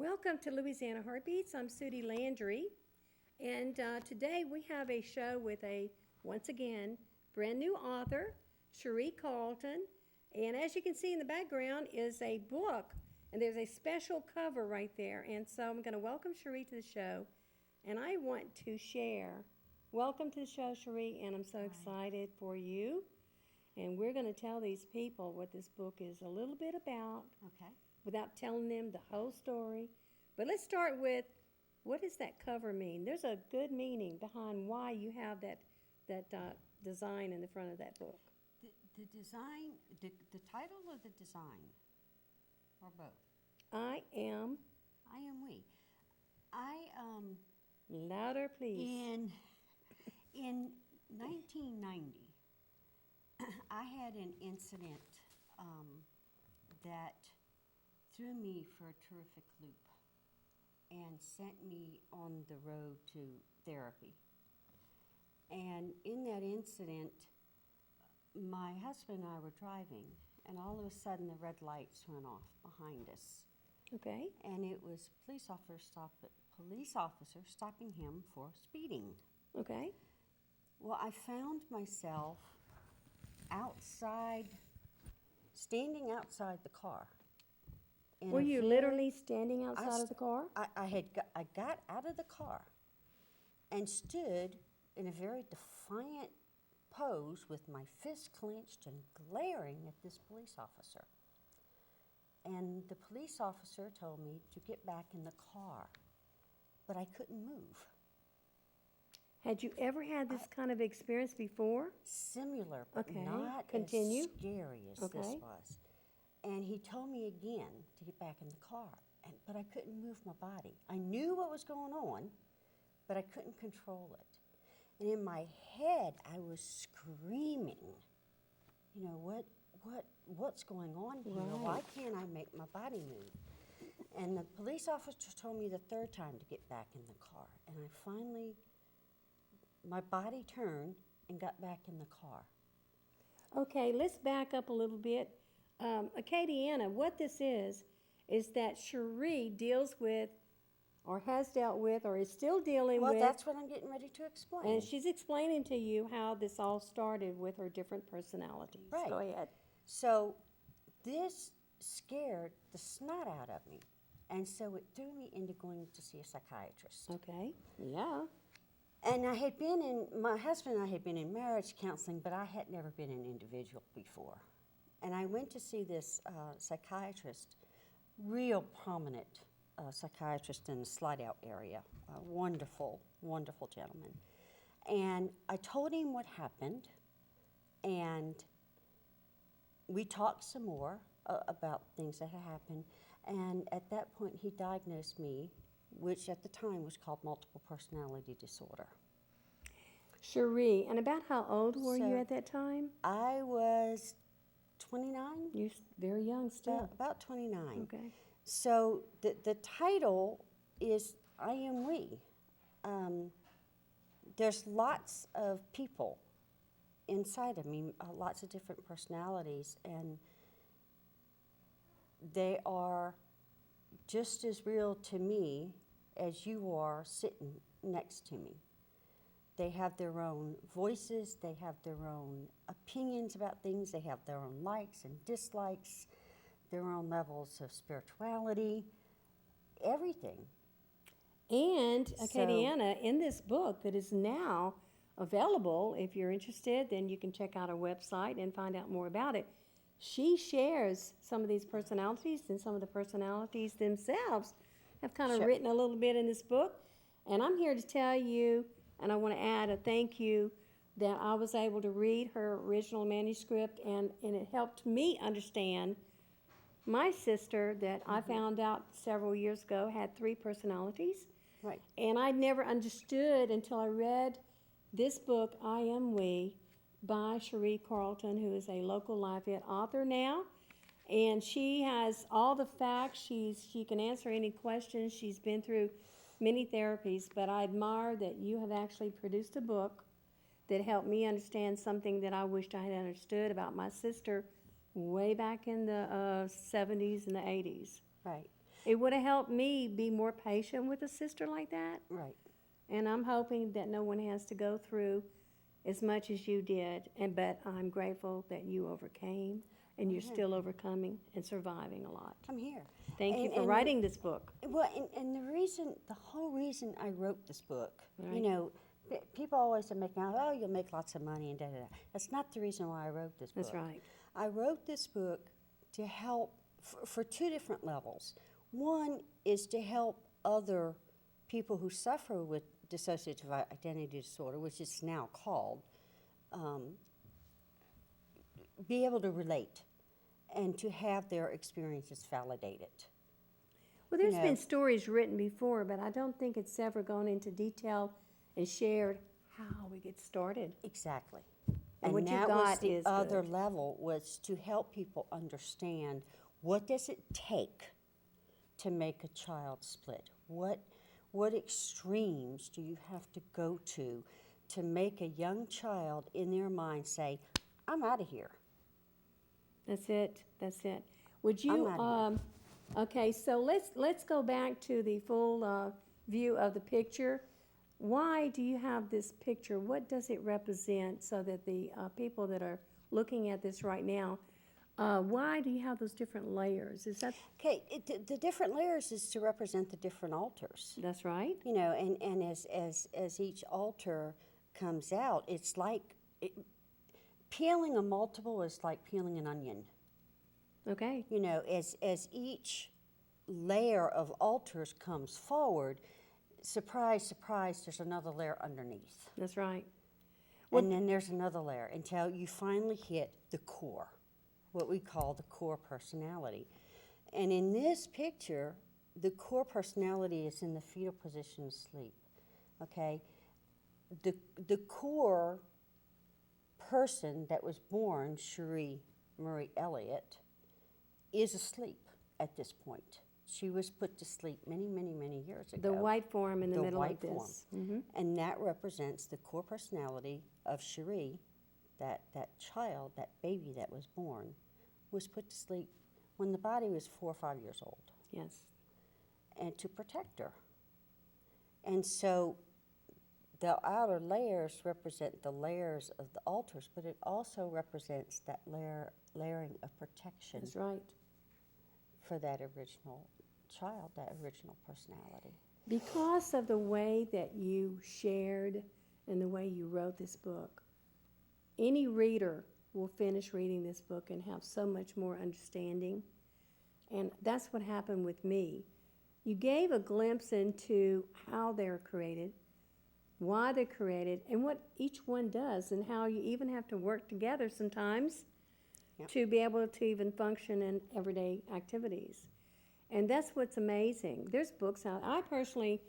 Welcome to Louisiana Heart Beats. I'm Sudie Landry, and today we have a show with once again, brand new author, Cherie Carlton. And as you can see in the background is a book, and there's a special cover right there. And so I'm going to welcome Cherie to the show, and I want to share. Welcome to the show, Cherie, and I'm so excited for you. And we're going to tell these people what this book is a little bit about. Okay. Without telling them the whole story. But let's start with, what does that cover mean? There's a good meaning behind why you have that design in the front of that book. The design, the title of the design, or both? I am we. Louder, please. In 1990, I had an incident that threw me for a terrific loop and sent me on the road to therapy. And in that incident, my husband and I were driving, and all of a sudden the red lights went off behind us. Okay. And it was police officer stopping him for speeding. Okay. Well, I found myself standing outside the car. Were you literally standing outside of the car? I got out of the car and stood in a very defiant pose with my fist clenched and glaring at this police officer. And the police officer told me to get back in the car, but I couldn't move. Had you ever had this kind of experience before? Similar, but okay. not Continue. as scary as this was. And he told me again to get back in the car, but I couldn't move my body. I knew what was going on, but I couldn't control it. And in my head, I was screaming, what's going on here? Right. Why can't I make my body move? And the police officer told me the third time to get back in the car. And I finally, my body turned and got back in the car. Okay, let's back up a little bit. Acadiana, what this is that Cherie deals with, or has dealt with, or is still dealing with. Well, that's what I'm getting ready to explain. And she's explaining to you how this all started with her different personalities. Right. Go ahead. So this scared the snot out of me, and so it threw me into going to see a psychiatrist. Okay, yeah. And my husband and I had been in marriage counseling, but I had never been an individual before. And I went to see this psychiatrist, real prominent psychiatrist in the Slide-Out area, a wonderful, wonderful gentleman. And I told him what happened, and we talked some more about things that had happened. And at that point, he diagnosed me, which at the time was called multiple personality disorder. Cherie, and about how old were you at that time? I was 29. You're very young still. About 29. Okay. So the title is I Am We. There's lots of people inside of me, lots of different personalities, and they are just as real to me as you are sitting next to me. They have their own voices, they have their own opinions about things, they have their own likes and dislikes, their own levels of spirituality, everything. And, Acadiana, in this book that is now available, if you're interested, then you can check out our website and find out more about it. She shares some of these personalities, and some of the personalities themselves have kind of written a little bit in this book. And I'm here to tell you, and I want to add a thank you, that I was able to read her original manuscript, and it helped me understand my sister that I found out several years ago had 3 personalities. Right. And I never understood until I read this book, I Am We, by Cherie Carlton, who is a local Lafayette author now. And she has all the facts. She can answer any questions. She's been through many therapies, but I admire that you have actually produced a book that helped me understand something that I wished I had understood about my sister way back in the 70s and the 80s. Right. It would have helped me be more patient with a sister like that. Right. And I'm hoping that no one has to go through as much as you did. But I'm grateful that you overcame, and you're still overcoming and surviving a lot. I'm here. Thank you And- for and- writing this book. Well, and the whole reason I wrote this book, Right. you know, people always make out, oh, you'll make lots of money and da-da-da. That's not the reason why I wrote this book. That's right. I wrote this book to help for two different levels. One is to help other people who suffer with dissociative identity disorder, which is now called, be able to relate and to have their experiences validated. Well, there's know. been stories written before, but I don't think it's ever gone into detail and shared how we get started. Exactly. And what you that was got the is other good. level, was to help people understand, what does it take to make a child split? What extremes do you have to go to make a young child in their mind say, I'm out of here? That's it. That's it. Would I'm you? outta Okay, so let's go back to the full view of the picture. Why do you have this picture? What does it represent, so that the people that are looking at this right now, why do you have those different layers? Is that? Okay, the different layers is to represent the different altars. That's right. You know, and as each altar comes out, it's like peeling a multiple is like peeling an onion. Okay. You know, as each layer of altars comes forward, surprise, surprise, there's another layer underneath. That's right. And then there's another layer until you finally hit the core, what we call the core personality. And in this picture, the core personality is in the fetal position of sleep, okay? The core person that was born, Cherie Marie Elliott, is asleep at this point. She was put to sleep many, many, many years ago. The white form in the middle white of this. form. And that represents the core personality of Cherie, that child, that baby that was born, was put to sleep when the body was 4 or 5 years old, Yes. and to protect her. And so the outer layers represent the layers of the altars, but it also represents that layering of protection That's right. for that original child, that original personality. Because of the way that you shared and the way you wrote this book, any reader will finish reading this book and have so much more understanding. And that's what happened with me. You gave a glimpse into how they're created, why they're created, and what each one does, and how you even have to work together sometimes to be able to even function in everyday activities. And that's what's amazing. There's books out. I personally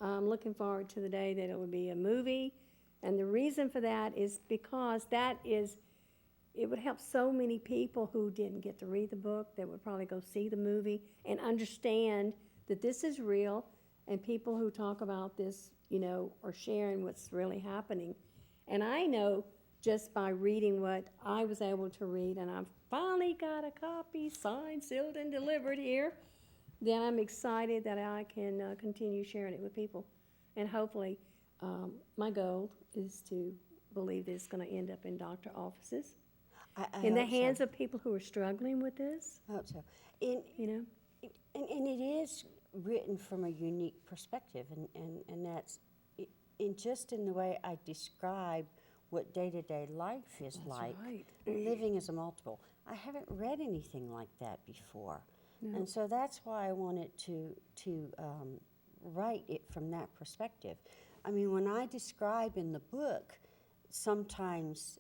am looking forward to the day that it would be a movie. And the reason for that is because it would help so many people who didn't get to read the book, that would probably go see the movie and understand that this is real, and people who talk about this, you know, are sharing what's really happening. And I know just by reading what I was able to read, and I've finally got a copy signed, sealed, and delivered here, then I'm excited that I can continue sharing it with people. And hopefully, my goal is to believe that it's going to end up in doctor offices, I in the hope so. hands of people who are struggling with this, I hope so. And it is written from a unique perspective, and that's in the way I describe what day-to-day life is like, right. living as a multiple. I haven't read anything like that before. No. And so that's why I wanted to write it from that perspective. I mean, when I describe in the book sometimes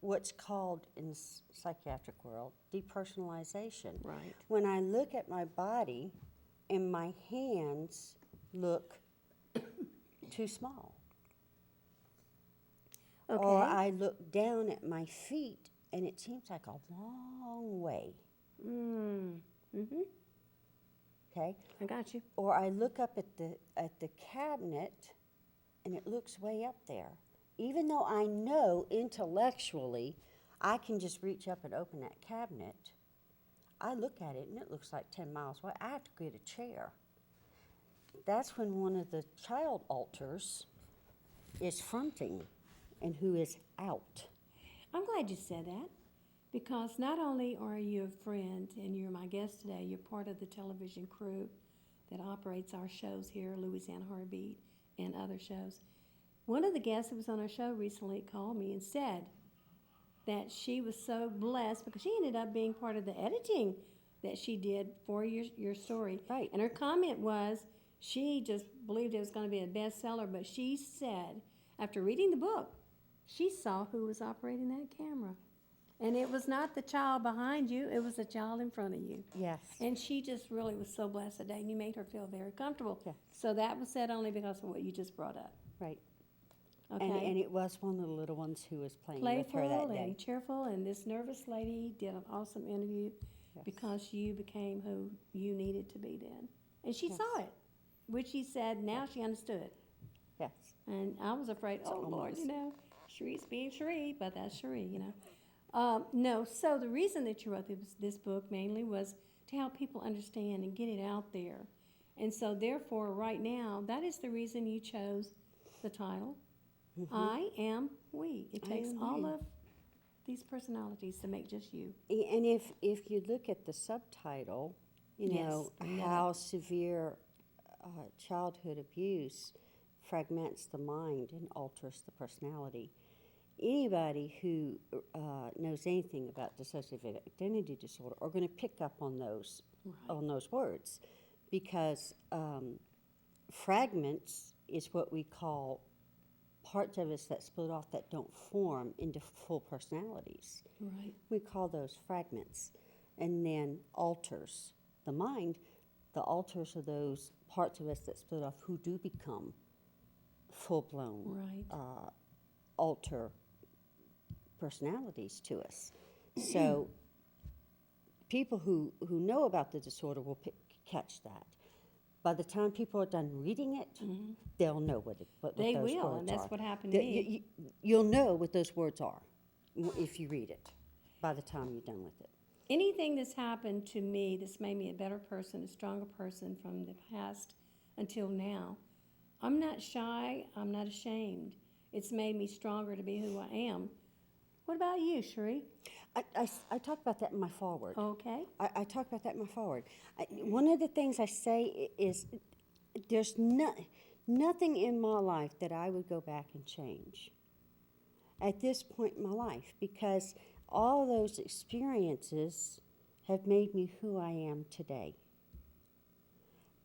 what's called in the psychiatric world depersonalization. Right. When I look at my body and my hands look too small. Okay. Or I look down at my feet and it seems like a long way. Okay? I got you. Or I look up at the cabinet and it looks way up there. Even though I know intellectually I can just reach up and open that cabinet, I look at it and it looks like 10 miles away. I have to get a chair. That's when one of the child alters is fronting and who is out. I'm glad you said that, because not only are you a friend and you're my guest today, you're part of the television crew that operates our shows here, Louisiana Heartbeat and other shows. One of the guests that was on our show recently called me and said that she was so blessed because she ended up being part of the editing that she did for your story. Right. And her comment was she just believed it was going to be a bestseller, but she said after reading the book, she saw who was operating that camera. And it was not the child behind you, it was the child in front of you. Yes. And she just really was so blessed today, and you made her feel very comfortable. Yes. So that was said only because of what you just brought up. Right. Okay? And it was one of the little ones who was playing with her that Playful day. and cheerful, and this nervous lady did an awesome interview because you became who you needed to be then. And she saw it, which she said now she understood. Yes. And I was afraid, It's oh Lord, almost. you know, Cherie's being Cherie, but that's Cherie, you know. No, so the reason that you wrote this book mainly was to help people understand and get it out there. And so therefore, right now, that is the reason you chose the title, I Am We. It takes Am all We. of these personalities to make just you. And if you look at the subtitle, you Yes, know, I know how severe childhood abuse fragments the mind and alters the personality. Anybody who knows anything about dissociative identity disorder are going to pick up on those words, because fragments is what we call parts of us that split off that don't form into full personalities. Right. We call those fragments. And then alters the mind. The alters are those parts of us that split off who do become full-blown Right. alter personalities to us. So people who know about the disorder will catch that. By the time people are done reading it, they'll know what They those will, words and that's are. what happened to me. You'll know what those words are if you read it by the time you're done with it. Anything that's happened to me that's made me a better person, a stronger person from the past until now, I'm not shy, I'm not ashamed. It's made me stronger to be who I am. What about you, Cherie? I talk about that in my foreword. Okay. I talk about that in my foreword. One of the things I say is there's nothing in my life that I would go back and change at this point in my life, because all those experiences have made me who I am today.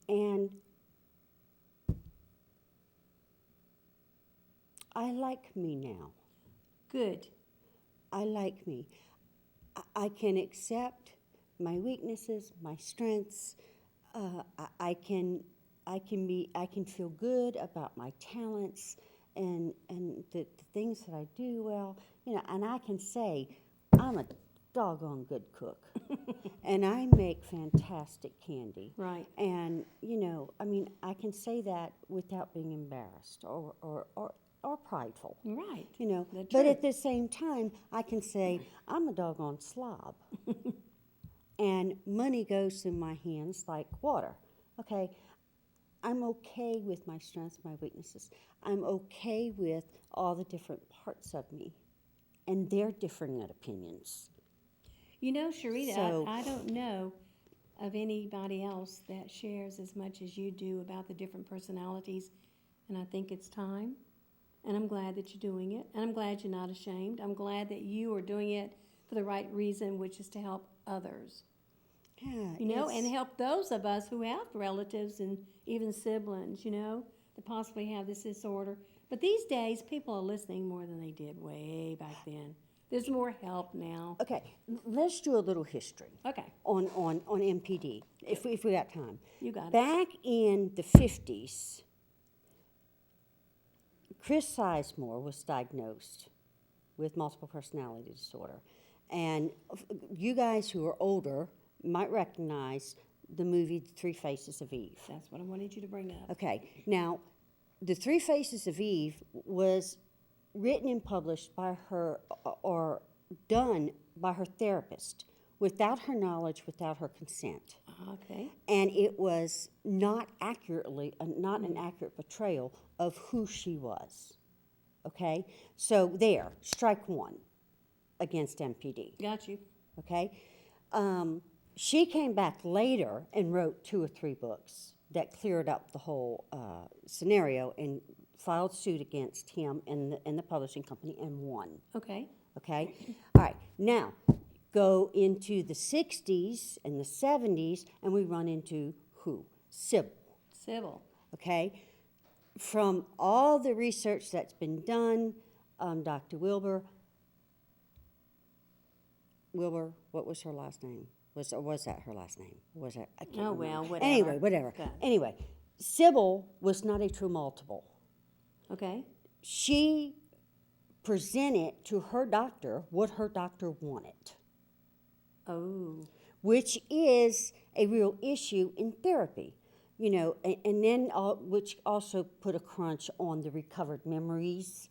And I like me now. Good. I like me. I can accept my weaknesses, my strengths. I can feel good about my talents and the things that I do well. You know, and I can say I'm a doggone good cook, and I make fantastic candy. Right. And you know, I mean, I can say that without being embarrassed or prideful. Right. You know, The but truth. at the same time, I can say I'm a doggone slob, and money goes through my hands like water. Okay, I'm okay with my strengths, my weaknesses. I'm okay with all the different parts of me, and their differing opinions. You know, Cherie, So- I don't know of anybody else that shares as much as you do about the different personalities, and I think it's time. And I'm glad that you're doing it. And I'm glad you're not ashamed. I'm glad that you are doing it for the right reason, which is to help others. Yeah, You know, it's- and help those of us who have relatives and even siblings, you know, that possibly have this disorder. But these days, people are listening more than they did way back then. There's more help now. Okay, let's do a little history Okay, on MPD, if we got time. you got it. Back in the 50s, Chris Sizemore was diagnosed with multiple personality disorder. And you guys who are older might recognize the movie The Three Faces of Eve. That's what I wanted you to bring up. Okay, now, The Three Faces of Eve was written and published by her, or done by her therapist without her knowledge, without her consent. Okay. And it was not not an accurate portrayal of who she was. Okay? So there, strike one against MPD. Got you. Okay? She came back later and wrote 2 or 3 books that cleared up the whole scenario and filed suit against him and the publishing company and won. Okay. Okay? All right. Now, go into the 60s and the 70s, and we run into who? Sybil. Civil. Okay? From all the research that's been done, Dr. Wilbur, what was her last name? Was that her last name? Was it? I can't Oh, remember. well, whatever. Anyway, whatever. Good. Anyway, Sybil was not a true multiple. Okay. She presented to her doctor what her doctor wanted, Oh. which is a real issue in therapy. You know, and then which also put a crunch on the recovered memories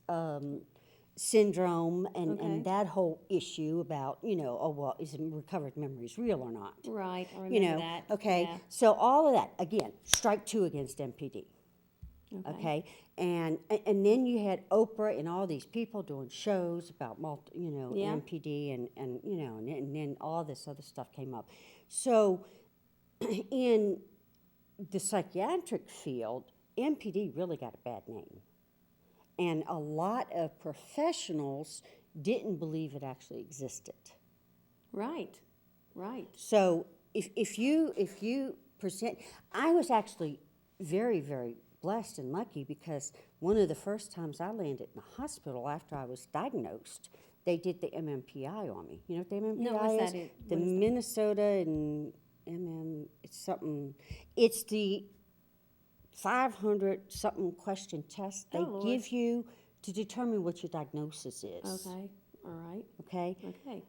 syndrome and, Okay. and that whole issue about, you know, oh, well, is recovered memories real or not? Right. I remember You know, that. okay. Yeah. So all of that, again, strike 2 against MPD. Okay. Okay, and then you had Oprah and all these people doing shows about Yeah. MPD and you know and then all this other stuff came up. So in the psychiatric field, MPD really got a bad name, and a lot of professionals didn't believe it actually existed. Right. Right. So if you present, I was actually very, very blessed and lucky because one of the first times I landed in the hospital after I was diagnosed, they did the MMPI on me. You know what the MMPI No, what's is? that? The What is that? Minnesota and it's something. It's the 500 something question test they Oh, Lord. give you to determine what your diagnosis is. Okay. All right. Okay. Okay.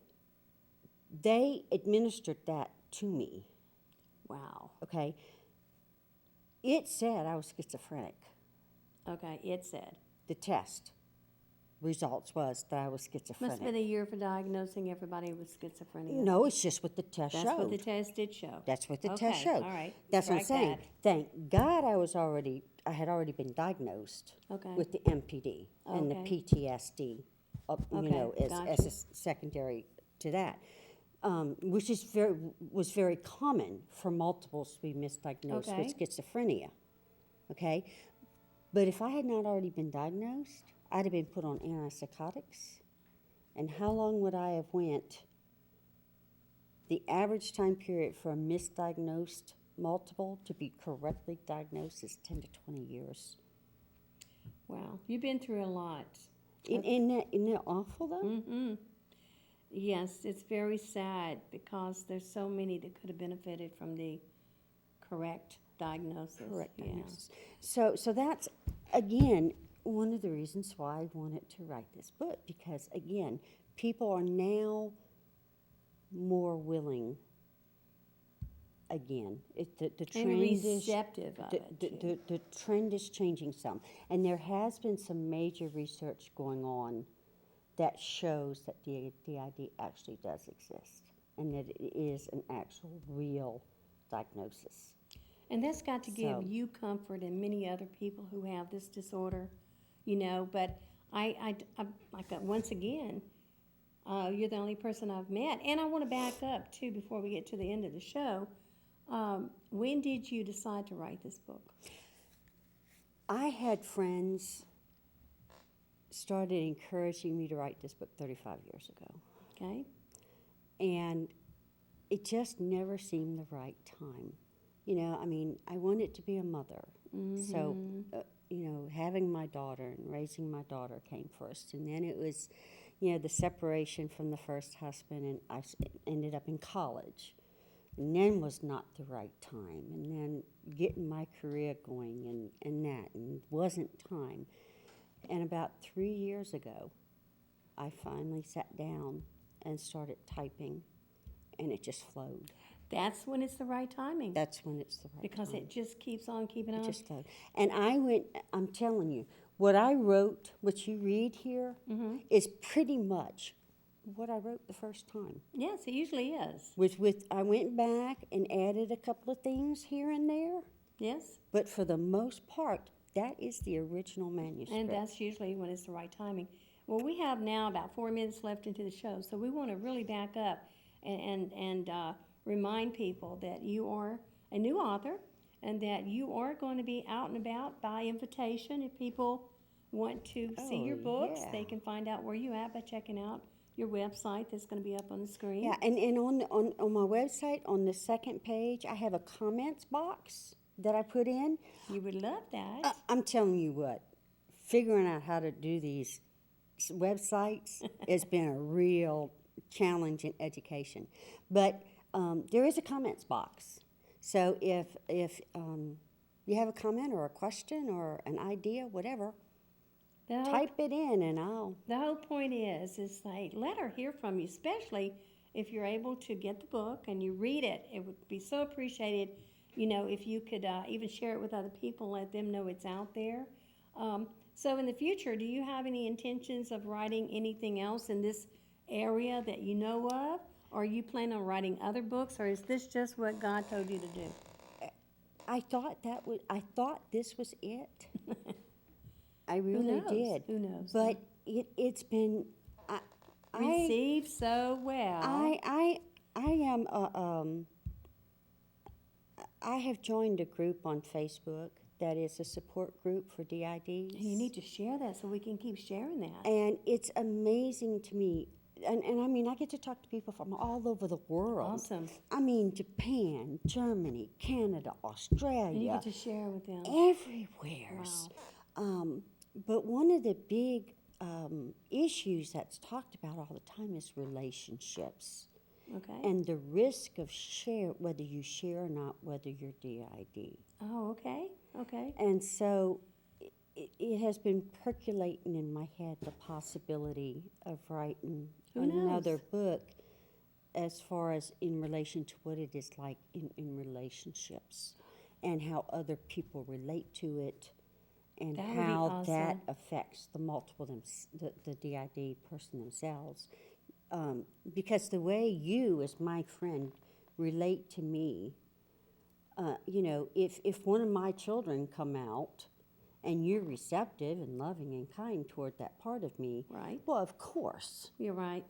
They administered that to me. Wow. Okay. It said I was schizophrenic. Okay. It said. The test results was that I was schizophrenic. Must have been a year for diagnosing everybody with schizophrenia. No, it's just what the test That's showed. what the test did show. That's what the Okay, test showed. all right. That's what I'm Strike saying. that. Thank God I had already been diagnosed Okay. with the MPD and the Okay. PTSD, Okay, as gotcha. a secondary to that, which was very common for multiples to be misdiagnosed Okay. with schizophrenia. Okay, but if I had not already been diagnosed, I'd have been put on antipsychotics, and how long would I have went? The average time period for a misdiagnosed multiple to be correctly diagnosed is 10 to 20 years. Wow. You've been through a lot. Isn't that awful, though? Mm-hmm. Yes, it's very sad because there's so many that could have benefited from the correct diagnosis. Correct Yeah. diagnosis. So that's, again, one of the reasons why I wanted to write this book, because, again, people are now more willing. Again, the trend And is receptive of it. too. the trend is changing some, and there has been some major research going on that shows that DID actually does exist, and that it is an actual real diagnosis. And that's got to give So- you comfort and many other people who have this disorder, you know. But I once again, you're the only person I've met. And I want to back up, too, before we get to the end of the show. When did you decide to write this book? I had friends started encouraging me to write this book 35 years ago, Okay? and it just never seemed the right time. You know, I mean, I wanted to be a mother, so having my daughter and raising my daughter came first, and then it was, the separation from the first husband, and I ended up in college, and then was not the right time, and then getting my career going and wasn't time. And about 3 years ago, I finally sat down and started typing, and it just flowed. That's when it's the right timing. That's when it's the right Because time. it just keeps on keeping on. It just flowed. And I'm telling you, what I wrote, what you read here, is pretty much what I wrote the first time. Yes, it usually is. I went back and added a couple of things here and there, Yes. but for the most part, that is the original manuscript. And that's usually when it's the right timing. Well, we have now about 4 minutes left into the show, so we want to really back up and remind people that you are a new author and that you are going to be out and about by invitation. If people want to see your books, yeah. they can find out where you're at by checking out your website that's going to be up on the screen. Yeah, and on my website, on the second page, I have a comments box that I put in. You would love that. I'm telling you what, figuring out how to do these websites has been a real challenge in education. But there is a comments box. So if you have a comment or a question or an idea, whatever, type it in and I'll... The whole point is like, let her hear from you, especially if you're able to get the book and you read it. It would be so appreciated, if you could even share it with other people, let them know it's out there. So in the future, do you have any intentions of writing anything else in this area that you know of? Or are you planning on writing other books, or is this just what God told you to do? I thought this was it. I really did. Who knows? But it's been Received so well. I am I have joined a group on Facebook that is a support group for DIDs. And you need to share that so we can keep sharing that. And it's amazing to me. And I mean, I get to talk to people from all over the world. Awesome. I mean, Japan, Germany, Canada, Australia. And you get to share with them. Everywhere. Wow. But one of the big issues that's talked about all the time is relationships. Okay. And the risk of whether you share or not, whether you're DID. Oh, okay. Okay. And so it has been percolating in my head the possibility of writing another book as far as in relation to what it is like in relationships and how other people relate to it and That would be how awesome. that affects the DID person themselves. Because the way you, as my friend, relate to me, if one of my children come out and you're receptive and loving and kind toward that part of me, Right. well, of course, You're right.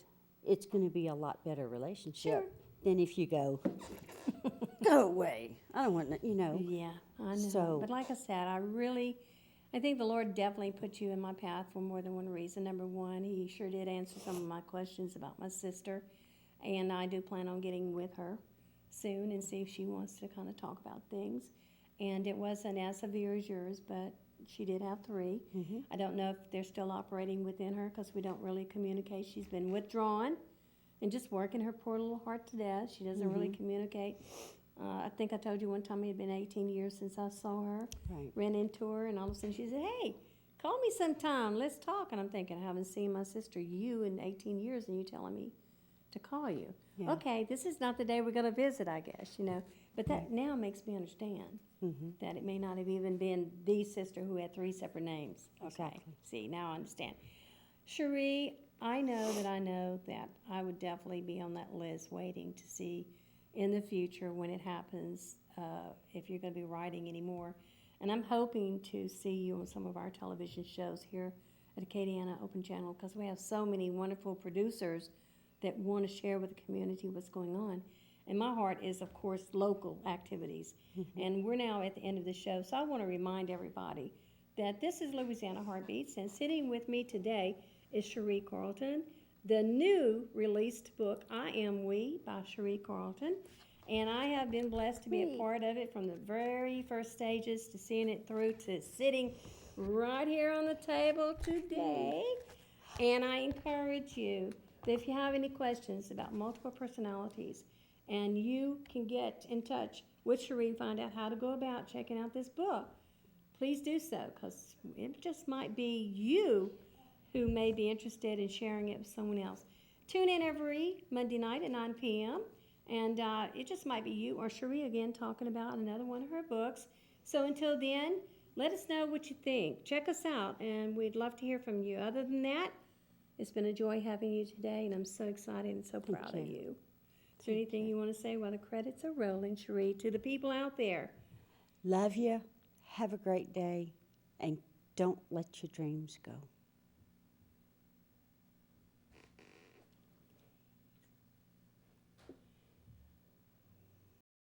it's going to be a lot better relationship Sure. than if you go away. I don't want to, Yeah, I know. So- But like I said, I think the Lord definitely put you in my path for more than one reason. Number one, He sure did answer some of my questions about my sister, and I do plan on getting with her soon and see if she wants to kind of talk about things. And it wasn't as severe as yours, but she did have 3. Mm-hmm. I don't know if they're still operating within her because we don't really communicate. She's been withdrawn and just working her poor little heart to death. She doesn't really communicate. I think I told you one time it had been 18 years since I saw her. Right. Ran into her, and all of a sudden she said, "Hey, call me sometime. Let's talk." And I'm thinking, I haven't seen my sister, you, in 18 years, and you telling me to call you. Yeah. Okay, this is not the day we're going to visit, I guess, But that now makes me understand that it may not have even been the sister who had 3 separate names. Okay. Exactly. See, now I understand. Cherie, I know that I would definitely be on that list waiting to see in the future when it happens, if you're going to be writing anymore. And I'm hoping to see you on some of our television shows here at Acadiana Open Channel because we have so many wonderful producers that want to share with the community what's going on. And my heart is, of course, local activities. And we're now at the end of the show, so I want to remind everybody that this is Louisiana Heartbeats, and sitting with me today is Cherie Carlton, the new released book, I Am We, by Cherie Carlton. And I have been blessed to be a part of it from the very first stages to seeing it through to sitting right here on the table today. And I encourage you that if you have any questions about multiple personalities, and you can get in touch with Cherie and find out how to go about checking out this book, please do so, because it just might be you who may be interested in sharing it with someone else. Tune in every Monday night at 9 p.m., and it just might be you or Cherie again talking about another one of her books. So until then, let us know what you think. Check us out, and we'd love to hear from you. Other than that, It's been a joy having you today, and I'm so excited and so proud of you. Is there anything you want to say while the credits are rolling, Cherie, to the people out there? Love you. Have a great day. And don't let your dreams go.